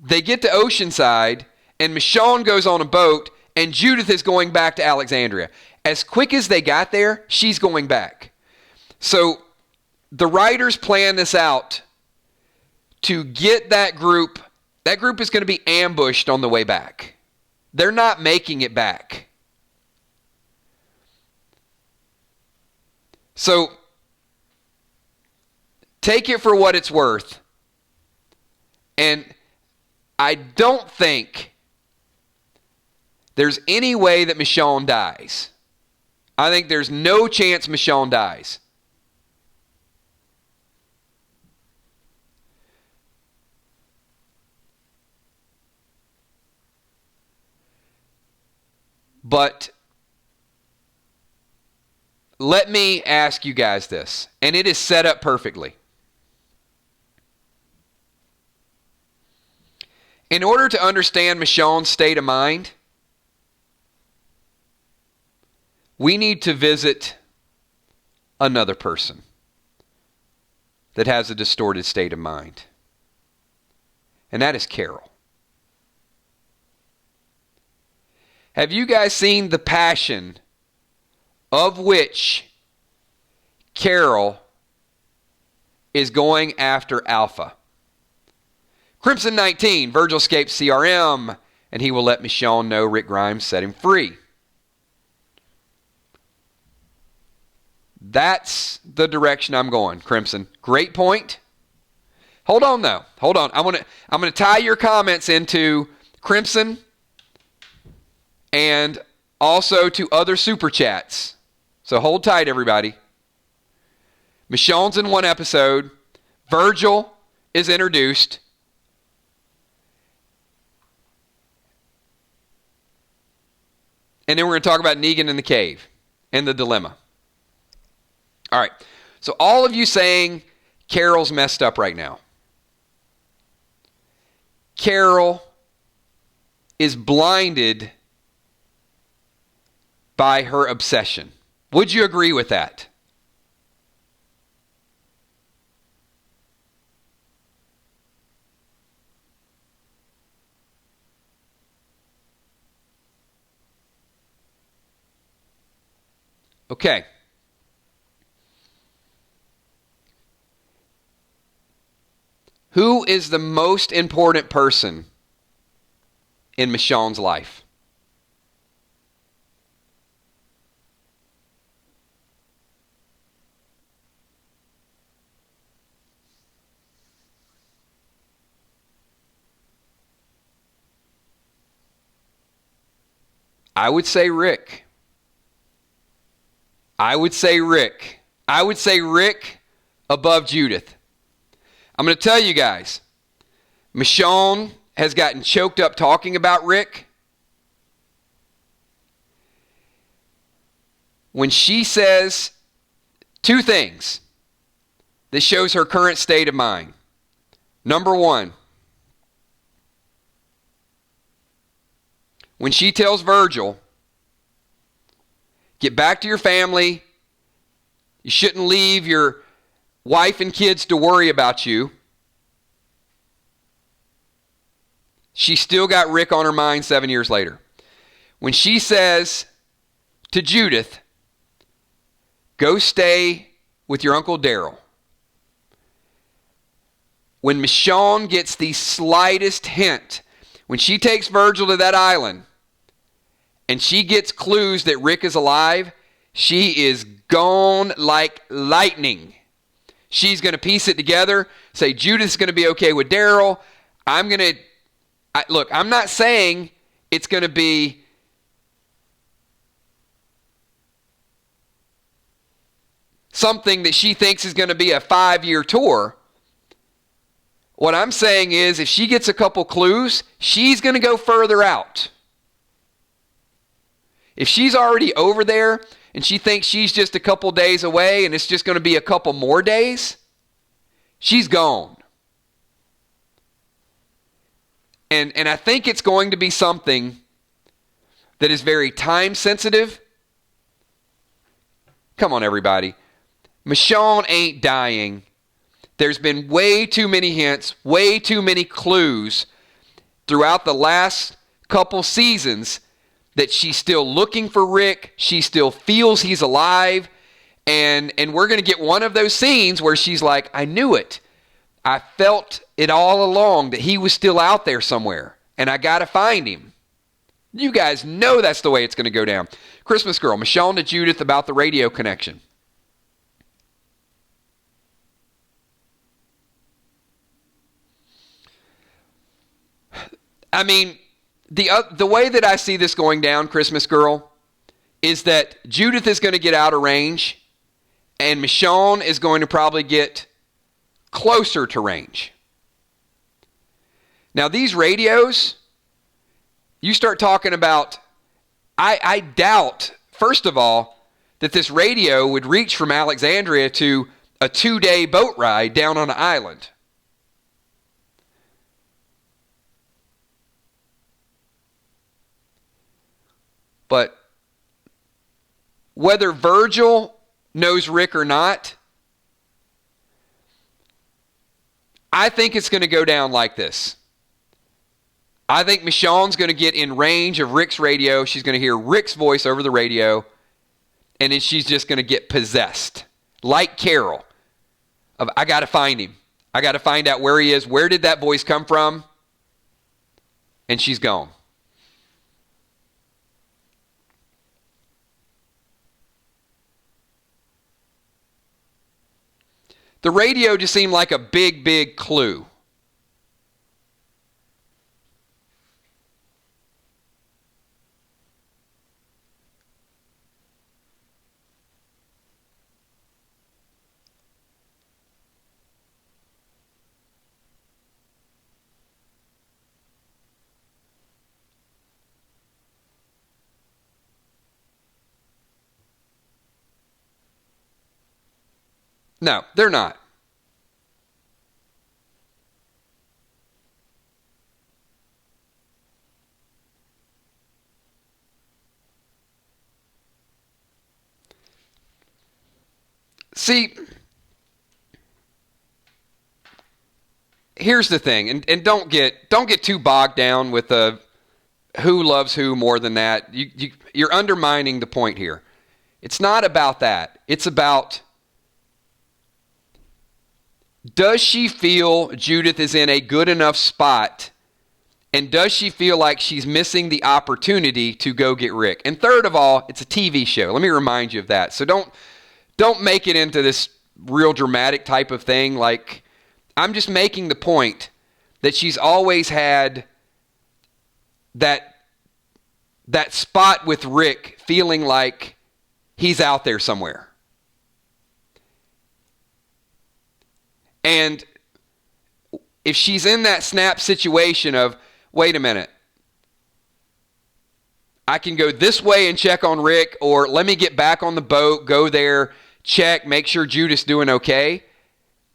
They get to Oceanside, and Michonne goes on a boat, and Judith is going back to Alexandria. As quick as they got there, she's going back. So the writers plan this out to get that group. That group is going to be ambushed on the way back. They're not making it back. So take it for what it's worth. And I don't think there's any way that Michonne dies. I think there's no chance Michonne dies. But let me ask you guys this, and it is set up perfectly. In order to understand Michonne's state of mind, we need to visit another person that has a distorted state of mind. And that is Carol. Have you guys seen the passion of which Carol is going after Alpha? Crimson 19, Virgil escapes CRM, and he will let Michonne know Rick Grimes set him free. That's the direction I'm going, Crimson. Great point. Hold on, though. Hold on. I'm gonna tie your comments into Crimson and also to other super chats. So hold tight, everybody. Michonne's in one episode. Virgil is introduced. And then we're going to talk about Negan in the cave and the dilemma. All right. So all of you saying Carol's messed up right now. Carol is blinded by her obsession. Would you agree with that? Okay. Who is the most important person in Michonne's life? I would say Rick. I would say Rick above Judith. I'm going to tell you guys, Michonne has gotten choked up talking about Rick. When she says two things that shows her current state of mind. Number one, when she tells Virgil, get back to your family, you shouldn't leave your wife and kids to worry about you. She still got Rick on her mind 7 years later. When she says to Judith, go stay with your Uncle Daryl. When Michonne gets the slightest hint, when she takes Virgil to that island and she gets clues that Rick is alive, she is gone like lightning. She's going to piece it together, say Judith's going to be okay with Daryl. Look, I'm not saying it's going to be something that she thinks is going to be a 5-year tour. What I'm saying is if she gets a couple clues, she's going to go further out. If she's already over there and she thinks she's just a couple days away and it's just going to be a couple more days, she's gone. And I think it's going to be something that is very time sensitive. Come on, everybody. Michonne ain't dying. There's been way too many hints, way too many clues throughout the last couple seasons that she's still looking for Rick. She still feels he's alive. And we're going to get one of those scenes where she's like, I knew it. I felt it all along that he was still out there somewhere. And I got to find him. You guys know that's the way it's going to go down. Christmas Girl, Michonne to Judith about the radio connection. I mean, the way that I see this going down, Christmas Girl, is that Judith is going to get out of range and Michonne is going to probably get closer to range. Now, these radios, you start talking about, I doubt, first of all, that this radio would reach from Alexandria to a 2-day boat ride down on an island. But whether Virgil knows Rick or not, I think it's going to go down like this. I think Michonne's going to get in range of Rick's radio. She's going to hear Rick's voice over the radio, and then she's just going to get possessed, like Carol, of I got to find him. I got to find out where he is. Where did that voice come from? And she's gone. The radio just seemed like a big, big clue. No, they're not. See, here's the thing, and don't get too bogged down with who loves who more than that. You're undermining the point here. It's not about that. It's about, does she feel Judith is in a good enough spot, and does she feel like she's missing the opportunity to go get Rick? And third of all, it's a TV show. Let me remind you of that. So don't make it into this real dramatic type of thing. Like, I'm just making the point that she's always had that that spot with Rick feeling like he's out there somewhere. And if she's in that snap situation of, wait a minute, I can go this way and check on Rick, or let me get back on the boat, go there, check, make sure Judith's doing okay,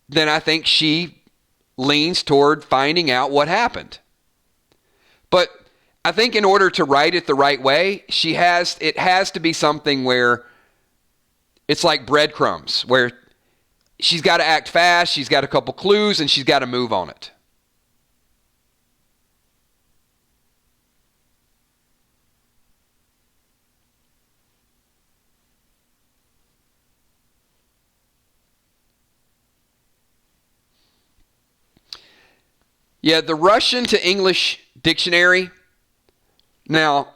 then I think she leans toward finding out what happened. But I think in order to write it the right way, it has to be something where it's like breadcrumbs, where she's got to act fast, she's got a couple clues, and she's got to move on it. Yeah, the Russian to English dictionary, now,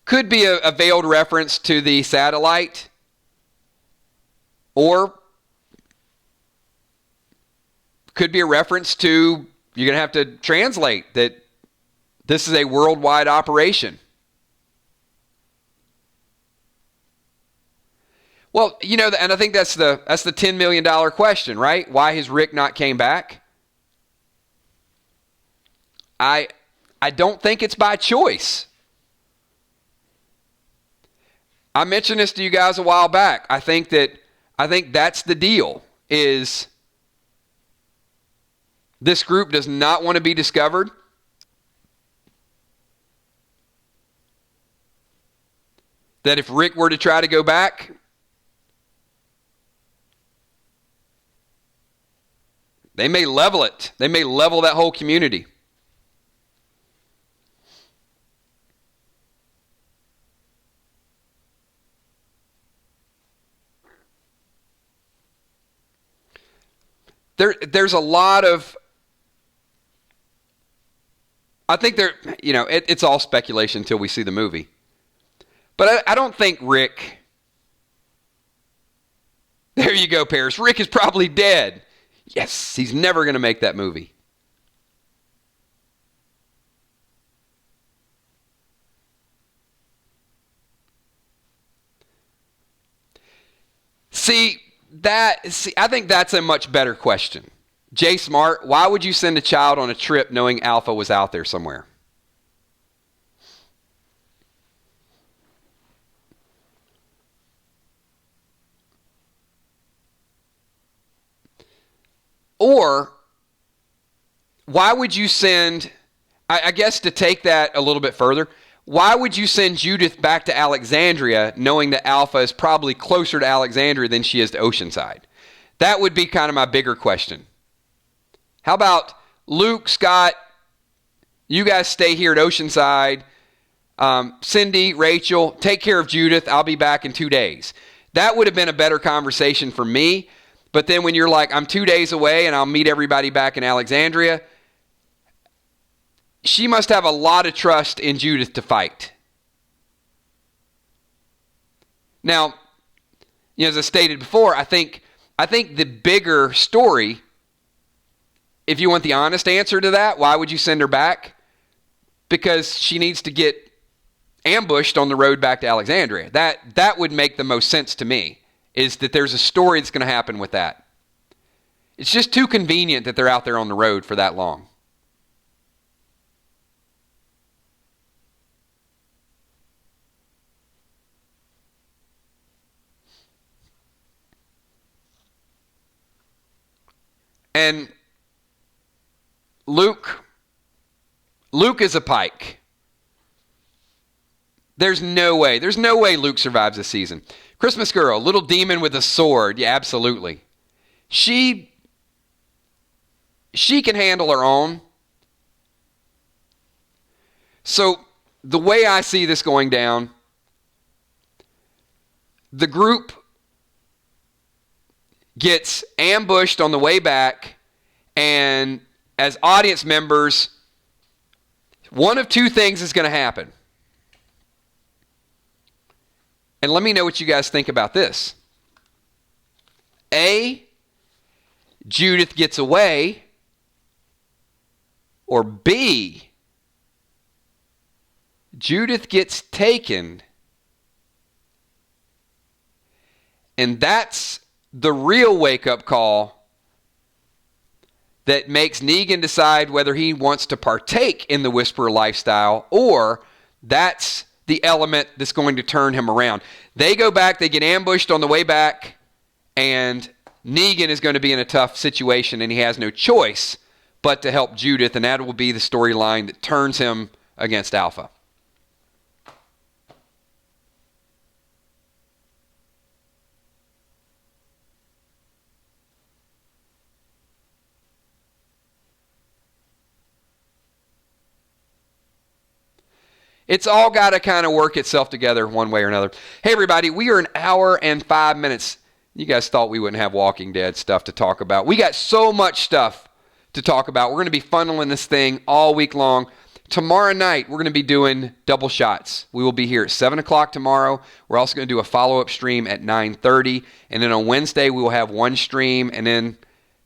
could be a veiled reference to the satellite, or could be a reference to, you're going to have to translate that this is a worldwide operation. Well, and I think that's the $10 million question, right? Why has Rick not came back? I don't think it's by choice. I mentioned this to you guys a while back. I think that's the deal, is this group does not want to be discovered. That if Rick were to try to go back, they may level it. They may level that whole community. There's a lot of, I think it's all speculation until we see the movie. But I don't think Rick, there you go, Paris. Rick is probably dead. Yes, he's never going to make that movie. I think that's a much better question. Jay Smart, why would you send a child on a trip knowing Alpha was out there somewhere? Or why would you send, I guess to take that a little bit further, why would you send Judith back to Alexandria knowing that Alpha is probably closer to Alexandria than she is to Oceanside? That would be kind of my bigger question. How about Luke, Scott, you guys stay here at Oceanside. Cindy, Rachel, take care of Judith. I'll be back in 2 days. That would have been a better conversation for me. But then when you're like, I'm 2 days away and I'll meet everybody back in Alexandria, she must have a lot of trust in Judith to fight. Now, as I stated before, I think the bigger story, if you want the honest answer to that, why would you send her back? Because she needs to get ambushed on the road back to Alexandria. That would make the most sense to me, is that there's a story that's going to happen with that. It's just too convenient that they're out there on the road for that long. And Luke is a Pike. There's no way Luke survives this season. Christmas Girl, little demon with a sword. Yeah, absolutely. She can handle her own. So the way I see this going down, the group gets ambushed on the way back, and as audience members, one of two things is going to happen. And let me know what you guys think about this. A, Judith gets away, or B, Judith gets taken, and that's the real wake-up call that makes Negan decide whether he wants to partake in the Whisperer lifestyle, or that's the element that's going to turn him around. They go back, they get ambushed on the way back, and Negan is going to be in a tough situation, and he has no choice but to help Judith, and that will be the storyline that turns him against Alpha. It's all got to kind of work itself together one way or another. Hey, everybody, we are an hour and 5 minutes. You guys thought we wouldn't have Walking Dead stuff to talk about. We got so much stuff to talk about. We're going to be funneling this thing all week long. Tomorrow night, we're going to be doing double shots. We will be here at 7 o'clock tomorrow. We're also going to do a follow-up stream at 9:30. And then on Wednesday, we will have one stream. And then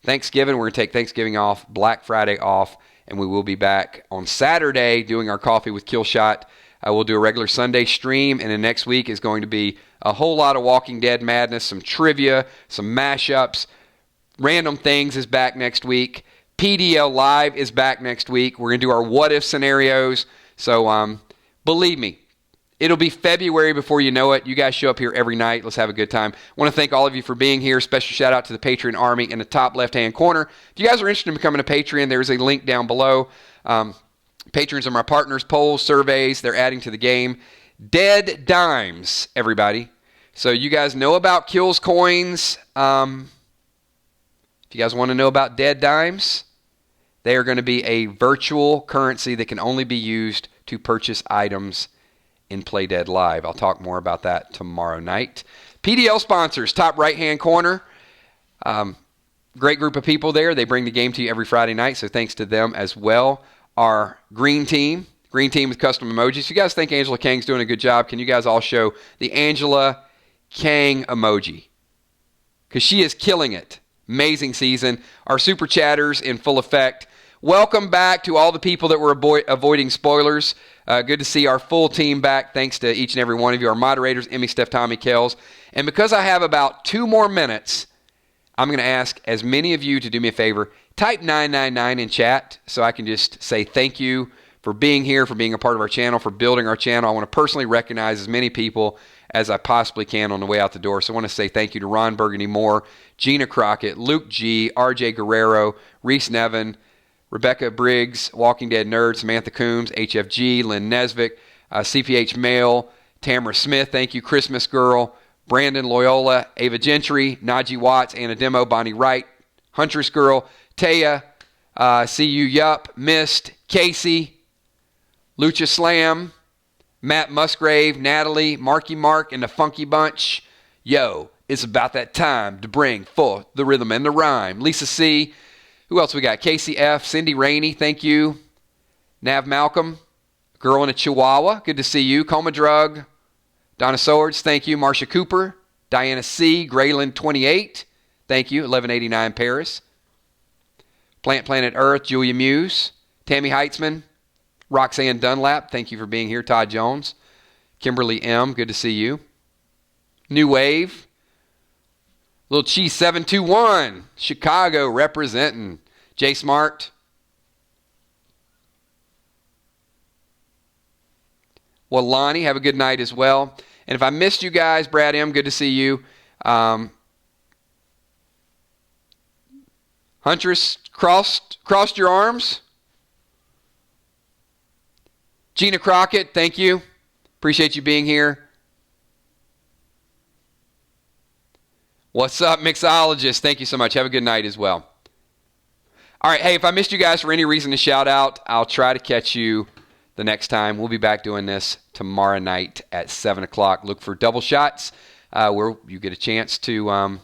Thanksgiving, we're going to take Thanksgiving off, Black Friday off. And we will be back on Saturday doing our Coffee with Killshot. We'll do a regular Sunday stream, and then next week is going to be a whole lot of Walking Dead madness, some trivia, some mashups. Random Things is back next week. PDL Live is back next week. We're going to do our what-if scenarios. So believe me, it'll be February before you know it. You guys show up here every night. Let's have a good time. I want to thank all of you for being here. Special shout out to the Patreon Army in the top left-hand corner. If you guys are interested in becoming a Patreon, there's a link down below. Patrons are my partners, polls, surveys. They're adding to the game. Dead Dimes, everybody. So you guys know about Kills Coins. If you guys want to know about Dead Dimes, they are going to be a virtual currency that can only be used to purchase items in Play Dead Live. I'll talk more about that tomorrow night. PDL sponsors, top right-hand corner. Great group of people there. They bring the game to you every Friday night, so thanks to them as well. Our green team with custom emojis. If you guys think Angela Kang's doing a good job, can you guys all show the Angela Kang emoji? Because she is killing it. Amazing season. Our super chatters in full effect. Welcome back to all the people that were avoiding spoilers. Good to see our full team back. Thanks to each and every one of you. Our moderators, Emmy, Steph, Tommy, Kells. And because I have about 2 more minutes, I'm going to ask as many of you to do me a favor. Type 999 in chat so I can just say thank you for being here, for being a part of our channel, for building our channel. I want to personally recognize as many people as I possibly can on the way out the door. So I want to say thank you to Ron Burgundy Moore, Gina Crockett, Luke G, RJ Guerrero, Reese Nevin, Rebecca Briggs, Walking Dead Nerd, Samantha Coombs, HFG, Lynn Nesvick, CPH Mail, Tamara Smith, thank you, Christmas Girl, Brandon Loyola, Ava Gentry, Najee Watts, Anna Demo, Bonnie Wright, Huntress Girl, Taya, See You Yup, Mist, Casey, Lucha Slam, Matt Musgrave, Natalie, Marky Mark, and the Funky Bunch. Yo, it's about that time to bring forth the rhythm and the rhyme. Lisa C. Who else we got? Casey F. Cindy Rainey, thank you. Nav Malcolm, Girl in a Chihuahua, good to see you. Coma Drug, Donna Swords, thank you. Marsha Cooper, Diana C. Grayland 28, thank you. 1189 Paris. Plant Planet Earth, Julia Muse, Tammy Heitzman, Roxanne Dunlap, thank you for being here. Todd Jones, Kimberly M., good to see you. New Wave, Little Cheese 721, Chicago representing. Jay Smart. Well, Lonnie, have a good night as well. And if I missed you guys, Brad M., good to see you. Huntress crossed your arms. Gina Crockett, thank you. Appreciate you being here. What's up, Mixologist? Thank you so much. Have a good night as well. All right, hey, if I missed you guys for any reason to shout out, I'll try to catch you the next time. We'll be back doing this tomorrow night at 7 o'clock. Look for double shots where you get a chance to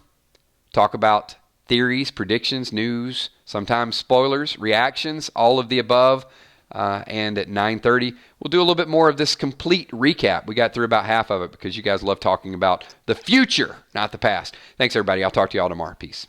talk about theories, predictions, news, sometimes spoilers, reactions, all of the above. And at 9:30, we'll do a little bit more of this complete recap. We got through about half of it because you guys love talking about the future, not the past. Thanks, everybody. I'll talk to you all tomorrow. Peace.